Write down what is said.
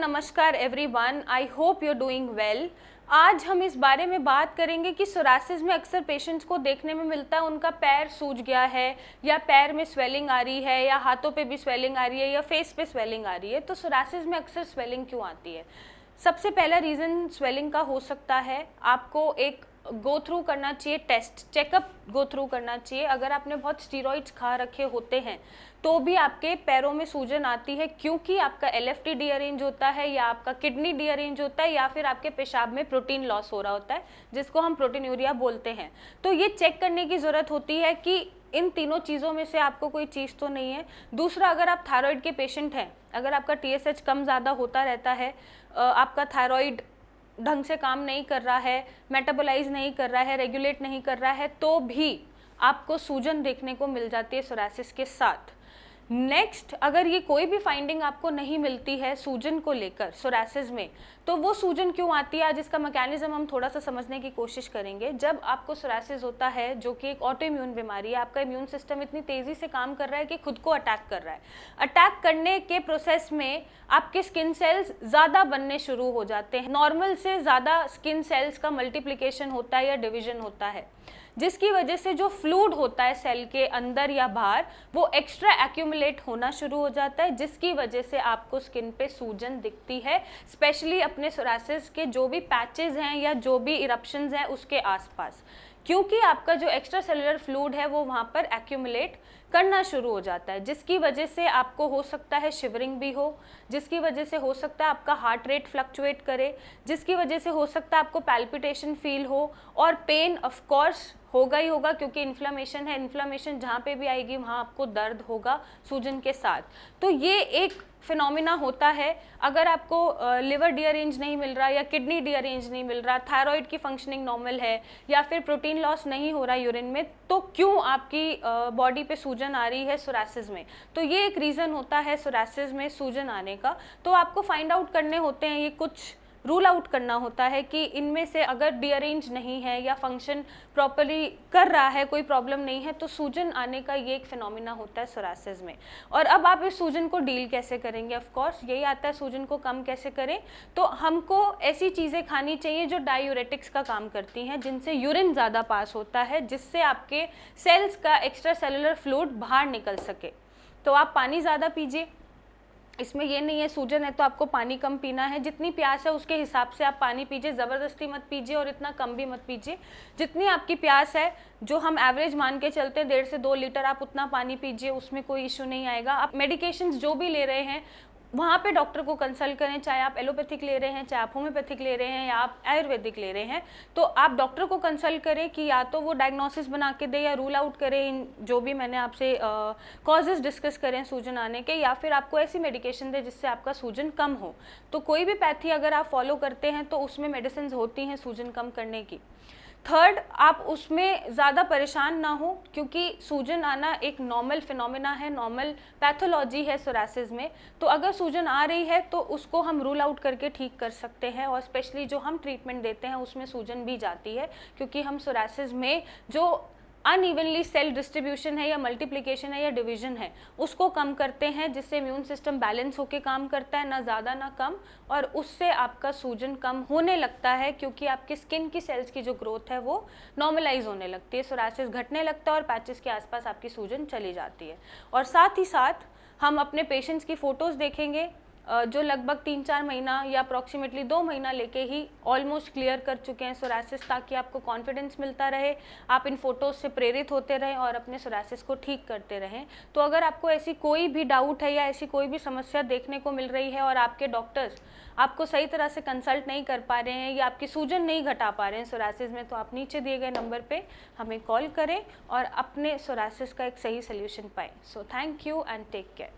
नमस्कार everyone, I hope you are doing well. आज हम इस बारे में बात करेंगे कि सोरासिस में अक्सर पेशेंट्स को देखने में मिलता है उनका पैर सूज गया है या पैर में स्वेलिंग आ रही है या हाथों पे भी स्वेलिंग आ रही है या फेस पे स्वेलिंग आ रही है। तो सोरासिस में अक्सर स्वेलिंग क्यों आती है? सबसे पहला रीज़न स्वेलिंग का हो सकता है, आपको एक गो थ्रू करना चाहिए, टेस्ट चेकअप गो थ्रू करना चाहिए। अगर आपने बहुत स्टीरॉइड्स खा रखे होते हैं तो भी आपके पैरों में सूजन आती है, क्योंकि आपका LFT डीअरेंज होता है या आपका किडनी डीअरेंज होता है या फिर आपके पेशाब में प्रोटीन लॉस हो रहा होता है, जिसको हम प्रोटीनूरिया बोलते हैं। तो ये चेक करने की ज़रूरत होती है कि इन तीनों चीज़ों में से आपको कोई चीज़ तो नहीं है। दूसरा, अगर आप थायराइड के पेशेंट हैं, अगर आपका TSH कम ज़्यादा होता रहता है, आपका थायराइड ढंग से काम नहीं कर रहा है, मेटाबोलाइज नहीं कर रहा है, रेगुलेट नहीं कर रहा है, तो भी आपको सूजन देखने को मिल जाती है सोरासिस के साथ। नेक्स्ट, अगर ये कोई भी फाइंडिंग आपको नहीं मिलती है सूजन को लेकर सोरासिस में, तो वो सूजन क्यों आती है, आज इसका मैकेनिज्म हम थोड़ा सा समझने की कोशिश करेंगे। जब आपको सोरासिस होता है, जो कि एक ऑटो इम्यून बीमारी है, आपका इम्यून सिस्टम इतनी तेज़ी से काम कर रहा है कि खुद को अटैक कर रहा है। अटैक करने के प्रोसेस में आपके स्किन सेल्स ज़्यादा बनने शुरू हो जाते हैं, नॉर्मल से ज़्यादा स्किन सेल्स का मल्टीप्लिकेशन होता है या डिवीजन होता है, जिसकी वजह से जो फ्लूइड होता है सेल के अंदर या बाहर, वो एक्स्ट्रा एक्यूमुलेट होना शुरू हो जाता है, जिसकी वजह से आपको स्किन पे सूजन दिखती है, स्पेशली अपने सोरासिस के जो भी पैचेस हैं या जो भी इरप्शंस हैं उसके आसपास, क्योंकि आपका जो एक्स्ट्रा सेलुलर फ्लूइड है वो वहाँ पर एक्यूमुलेट करना शुरू हो जाता है, जिसकी वजह से आपको हो सकता है शिवरिंग भी हो, जिसकी वजह से हो सकता है आपका हार्ट रेट फ्लक्चुएट करे, जिसकी वजह से हो सकता है आपको पैल्पिटेशन फील हो, और पेन ऑफ कोर्स होगा ही होगा, क्योंकि इन्फ्लामेशन है। इन्फ्लामेशन जहाँ पे भी आएगी वहाँ आपको दर्द होगा सूजन के साथ। तो ये एक फिनोमिना होता है। अगर आपको लिवर डीअरेंज नहीं मिल रहा या किडनी डीअरेंज नहीं मिल रहा, थायराइड की फंक्शनिंग नॉर्मल है या फिर प्रोटीन लॉस नहीं हो रहा यूरिन में, तो क्यों आपकी बॉडी पे सूजन आ रही है सोरासिस में? तो ये एक रीज़न होता है सोरासिस में सूजन आने का। तो आपको फाइंड आउट करने होते हैं, ये कुछ रूल आउट करना होता है कि इनमें से अगर डीअरेंज नहीं है या फंक्शन प्रॉपर्ली कर रहा है, कोई प्रॉब्लम नहीं है, तो सूजन आने का ये एक फिनोमिना होता है सोरासिस में। और अब आप इस सूजन को डील कैसे करेंगे? ऑफ कोर्स यही आता है, सूजन को कम कैसे करें। तो हमको ऐसी चीज़ें खानी चाहिए जो डायूरेटिक्स का काम करती हैं, जिनसे यूरिन ज़्यादा पास होता है, जिससे आपके सेल्स का एक्स्ट्रा सेलुलर फ्लूइड बाहर निकल सके। तो आप पानी ज़्यादा पीजिए, इसमें ये नहीं है सूजन है तो आपको पानी कम पीना है, जितनी प्यास है उसके हिसाब से आप पानी पीजिए, ज़बरदस्ती मत पीजिए और इतना कम भी मत पीजिए। जितनी आपकी प्यास है, जो हम एवरेज मान के चलते हैं 1.5 से 2 लीटर, आप उतना पानी पीजिए, उसमें कोई इशू नहीं आएगा। आप मेडिकेशंस जो भी ले रहे हैं वहाँ पे डॉक्टर को कंसल्ट करें, चाहे आप एलोपैथिक ले रहे हैं, चाहे आप होम्योपैथिक ले रहे हैं या आप आयुर्वेदिक ले रहे हैं, तो आप डॉक्टर को कंसल्ट करें कि या तो वो डायग्नोसिस बना के दे या रूल आउट करें इन जो भी मैंने आपसे कॉजेज डिस्कस करें सूजन आने के, या फिर आपको ऐसी मेडिकेशन दे जिससे आपका सूजन कम हो। तो कोई भी पैथी अगर आप फॉलो करते हैं तो उसमें मेडिसिन होती हैं सूजन कम करने की। थर्ड, आप उसमें ज़्यादा परेशान ना हो, क्योंकि सूजन आना एक नॉर्मल फिनोमिना है, नॉर्मल पैथोलॉजी है सोरासिस में। तो अगर सूजन आ रही है तो उसको हम रूल आउट करके ठीक कर सकते हैं, और स्पेशली जो हम ट्रीटमेंट देते हैं उसमें सूजन भी जाती है, क्योंकि हम सोरासिस में जो अनइवनली सेल डिस्ट्रीब्यूशन है या मल्टीप्लिकेशन है या डिवीजन है उसको कम करते हैं, जिससे इम्यून सिस्टम बैलेंस होकर काम करता है, ना ज़्यादा ना कम, और उससे आपका सूजन कम होने लगता है, क्योंकि आपकी स्किन की सेल्स की जो ग्रोथ है वो नॉर्मलाइज होने लगती है, सोरासिस घटने लगता है और पैचेस के आसपास आपकी सूजन चली जाती है। और साथ ही साथ हम अपने पेशेंट्स की फ़ोटोज़ देखेंगे जो लगभग 3-4 महीना या अप्रॉक्सीमेटली 2 महीना लेके ही ऑलमोस्ट क्लियर कर चुके हैं सोरासिस, ताकि आपको कॉन्फिडेंस मिलता रहे, आप इन फोटोज़ से प्रेरित होते रहें और अपने सोरासिस को ठीक करते रहें। तो अगर आपको ऐसी कोई भी डाउट है या ऐसी कोई भी समस्या देखने को मिल रही है और आपके डॉक्टर्स आपको सही तरह से कंसल्ट नहीं कर पा रहे हैं या आपकी सूजन नहीं घटा पा रहे हैं सोरासिस में, तो आप नीचे दिए गए नंबर पे हमें कॉल करें और अपने सोरासिस का एक सही सोल्यूशन पाएँ। So thank you and take care.